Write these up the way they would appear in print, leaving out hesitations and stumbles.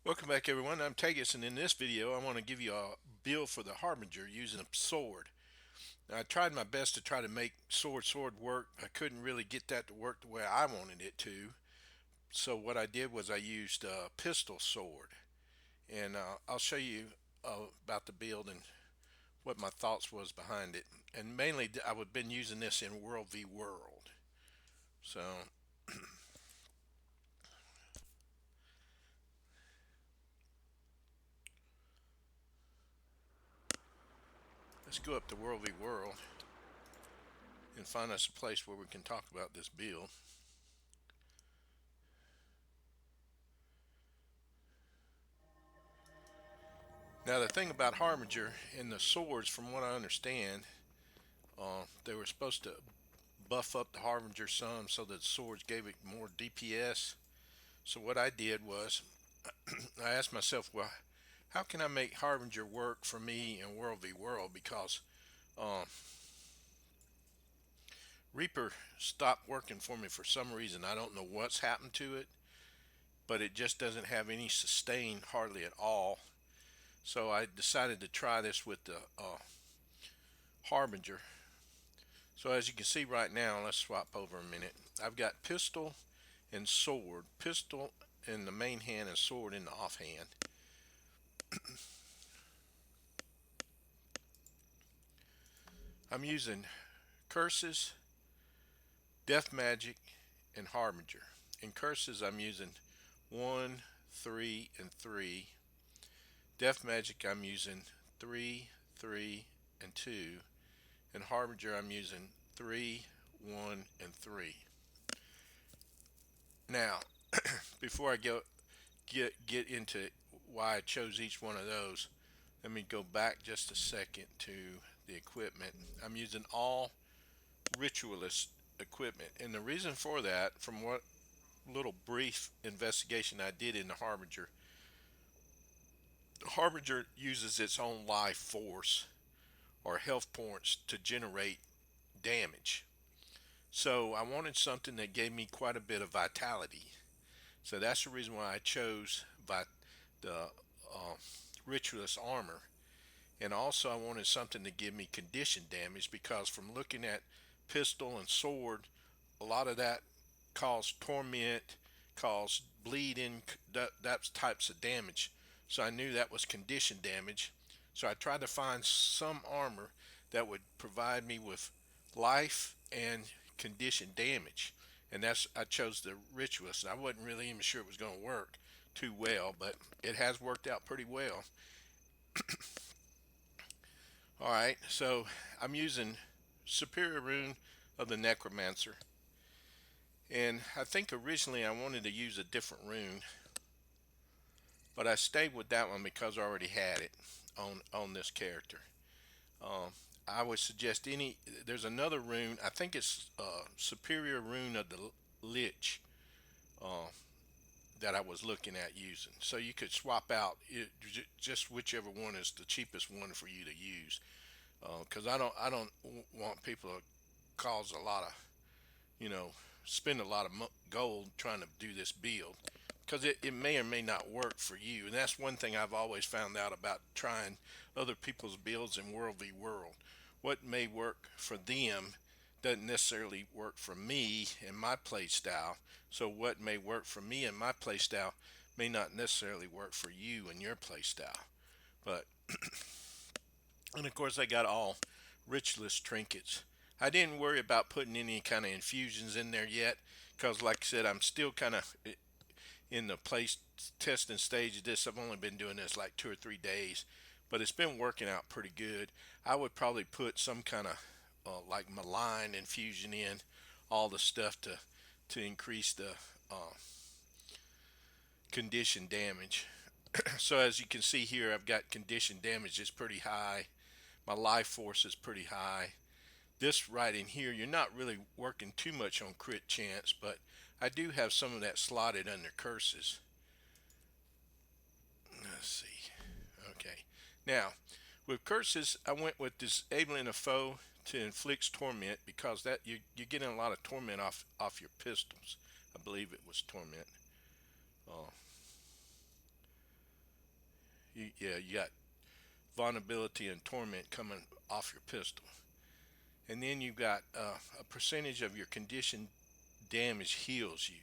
Welcome back everyone, I'm Tagus, and in this video I want to give you a build for the Harbinger using a sword. Now, I tried my best to try to make sword work. I couldn't really get that to work the way I wanted it to. So what I did was I used a pistol sword. And I'll show you about the build and what my thoughts was behind it. And mainly I've been using this in World v World. So let's go up to World v World and find us a place where we can talk about this build. Now the thing about Harbinger and the swords, from what I understand, they were supposed to buff up the Harbinger some so that the swords gave it more DPS. So what I did was I asked myself, well, how can I make Harbinger work for me in World v World? Because uh, Reaper stopped working for me for some reason. I don't know what's happened to it, but it just doesn't have any sustain hardly at all. So I decided to try this with the Harbinger. So as you can see right now, let's swap over a minute. I've got pistol and sword. Pistol in the main hand and sword in the offhand. I'm using curses, death magic, and harbinger. In curses I'm using 1, 3, and 3. Death magic I'm using 3, 3, and 2. And harbinger I'm using 3, 1, and 3. Now, before I get into why I chose each one of those, let me go back just a second to the equipment. I'm using all ritualist equipment, and the reason for that, from what little brief investigation I did in the Harbinger uses its own life force or health points to generate damage. So I wanted something that gave me quite a bit of vitality. So that's the reason why I chose the uh, ritualist armor. And also I wanted something to give me condition damage, because from looking at pistol and sword, a lot of that caused torment, caused bleeding, that types of damage. So I knew that was condition damage. So I tried to find some armor that would provide me with life and condition damage. And that's I chose the ritualist. I wasn't really even sure it was going to work too well, but it has worked out pretty well. All right, so I'm using Superior Rune of the Necromancer. And I think originally I wanted to use a different rune, but I stayed with that one because I already had it on this character. Um, I would suggest there's another rune, I think it's Superior Rune of the Lich, uh, that I was looking at using. So you could swap out just whichever one is the cheapest one for you to use. Because I don't want people to cause a lot of, you know, spend a lot of gold trying to do this build, because it may or may not work for you. And that's one thing I've always found out about trying other people's builds in World v World. What may work for them doesn't necessarily work for me and my play style. So what may work for me and my play style may not necessarily work for you and your play style. But and of course I got all ritualist trinkets. I didn't worry about putting any kind of infusions in there yet, because like I said, I'm still kind of in the place testing stage of this. I've only been doing this like 2 or 3 days, but it's been working out pretty good. I would probably put some kind of like malign infusion in all the stuff to increase the condition damage. So as you can see here, I've got condition damage is pretty high. My life force is pretty high. This right in here, you're not really working too much on crit chance, but I do have some of that slotted under curses. Let's see. Okay. Now, with curses, I went with disabling a foe to inflict torment, because that you're getting a lot of torment off your pistols. I believe it was torment. Uh, Yeah, you got vulnerability and torment coming off your pistol. And then you got a percentage of your condition damage heals you,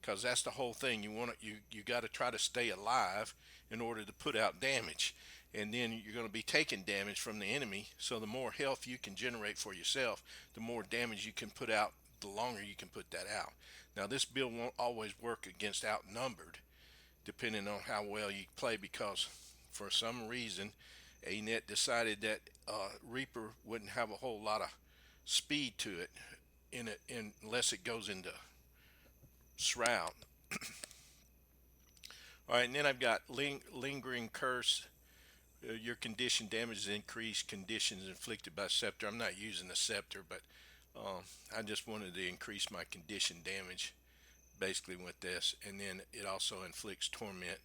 because that's the whole thing. You got to try to stay alive in order to put out damage, and then you're going to be taking damage from the enemy. So the more health you can generate for yourself, the more damage you can put out, the longer you can put that out. Now this build won't always work against outnumbered, depending on how well you play, because for some reason ANET decided that Reaper wouldn't have a whole lot of speed to it unless it goes into Shroud. All right, and then I've got Lingering Curse. Your condition damage is increased. Conditions inflicted by Scepter. I'm not using the Scepter, but I just wanted to increase my condition damage basically with this. And then it also inflicts Torment,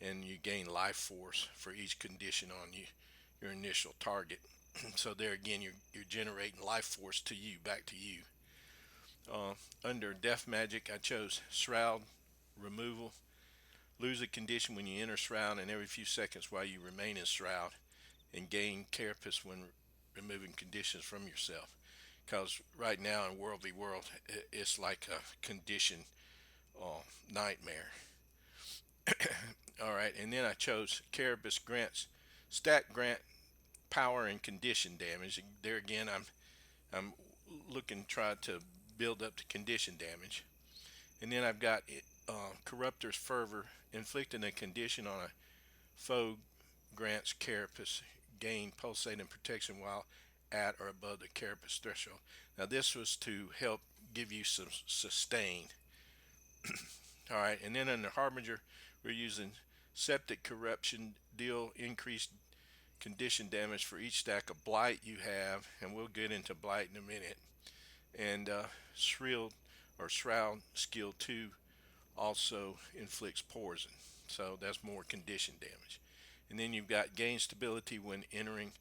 and you gain life force for each condition on your initial target. So there again, you're generating life force to you, back to you. Under Death Magic, I chose Shroud Removal. Lose a condition when you enter Shroud and every few seconds while you remain in Shroud, and gain Carapace when removing conditions from yourself. Because right now in World v World, it's like a condition nightmare. All right, and then I chose Carapace grants grant power and condition damage. There again, I'm looking to try to build up the condition damage. And then I've got Corruptor's Fervor. Inflicting a condition on a foe grants Carapace gain pulsating protection while at or above the Carapace threshold. Now this was to help give you some sustain. All right, and then under Harbinger, we're using Septic Corruption. Deal increased condition damage for each stack of Blight you have, and we'll get into Blight in a minute. And Shroud Skill 2 also inflicts poison, so that's more condition damage. And then you've got gain stability when entering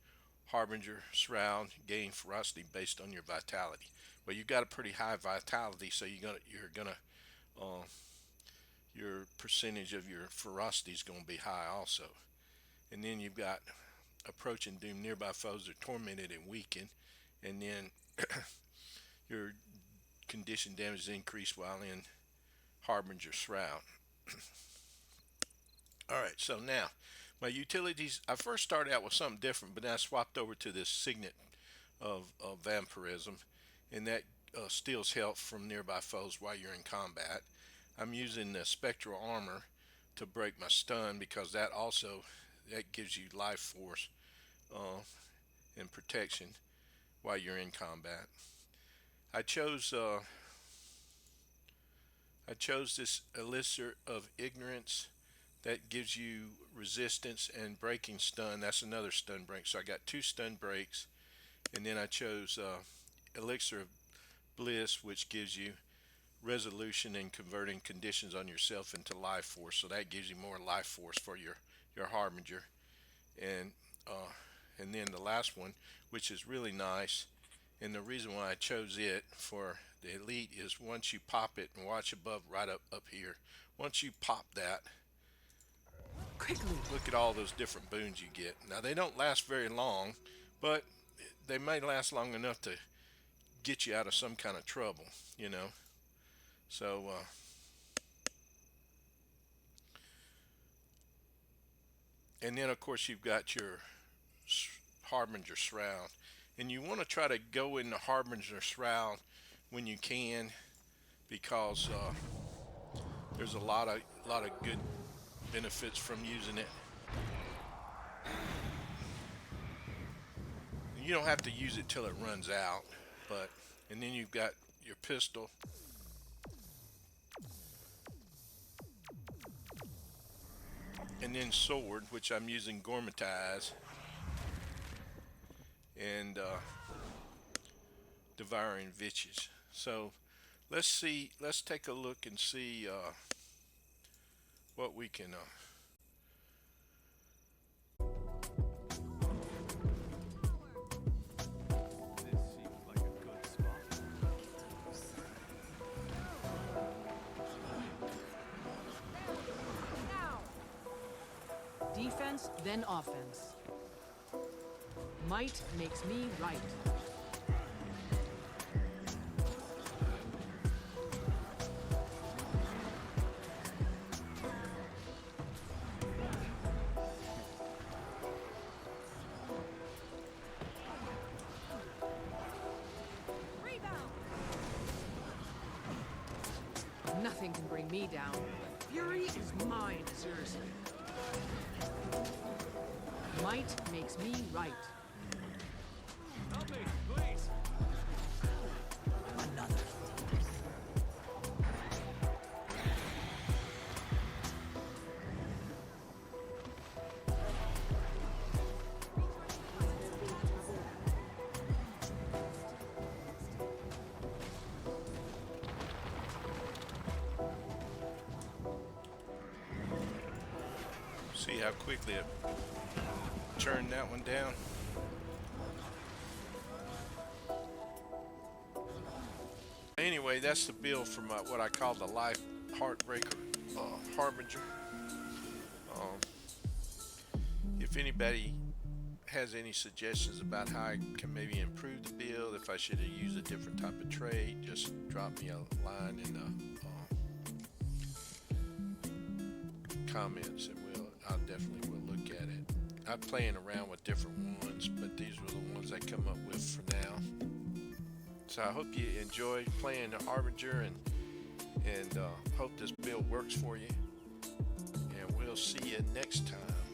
Harbinger Shroud, gain ferocity based on your vitality. Well, you've got a pretty high vitality, so your percentage of your ferocity is going to be high also. And then you've got approaching doom. Nearby foes are tormented and weakened, and then your condition damage is increased while in Harbinger Shroud. All right, so now my utilities. I first started out with something different, but then I swapped over to this Signet of Vampirism, and that steals health from nearby foes while you're in combat. I'm using the Spectral Armor to break my stun, because that gives you life force uh, and protection while you're in combat. I chose this Elixir of Ignorance that gives you resistance and breaking stun. That's another stun break. So I got two stun breaks, and then I chose Elixir of Bliss, which gives you resolution and converting conditions on yourself into life force. So that gives you more life force for your Harbinger. And and then the last one, which is really nice, and the reason why I chose it for the elite is once you pop it, and watch above, right up here. Once you pop that, Quickly. look at all those different boons you get. Now they don't last very long, but they may last long enough to get you out of some kind of trouble, you know. So and then of course you've got your Harbinger Shroud, and you want to try to go in the Harbinger Shroud when you can, because there's a lot of good benefits from using it. You don't have to use it till it runs out, but and then you've got your pistol, and then sword, which I'm using Gormatize, and Devouring Vitches. So let's take a look and see what we can This seems like a good spot. defense, then offense. Might makes me right. Nothing can bring me down. Fury is mine, seriously. Might makes me right. Help me, please. Another. See how quickly it turned that one down. Anyway, that's the build for my what I call the life Heartbreaker Harbinger. Um, if anybody has any suggestions about how I can maybe improve the build, if I should have used a different type of trade, just drop me a line in the comments, and I definitely will look at it. I'm playing around with different ones, but these were the ones I come up with for now. So I hope you enjoyed playing the Harbinger, and hope this build works for you. And we'll see you next time.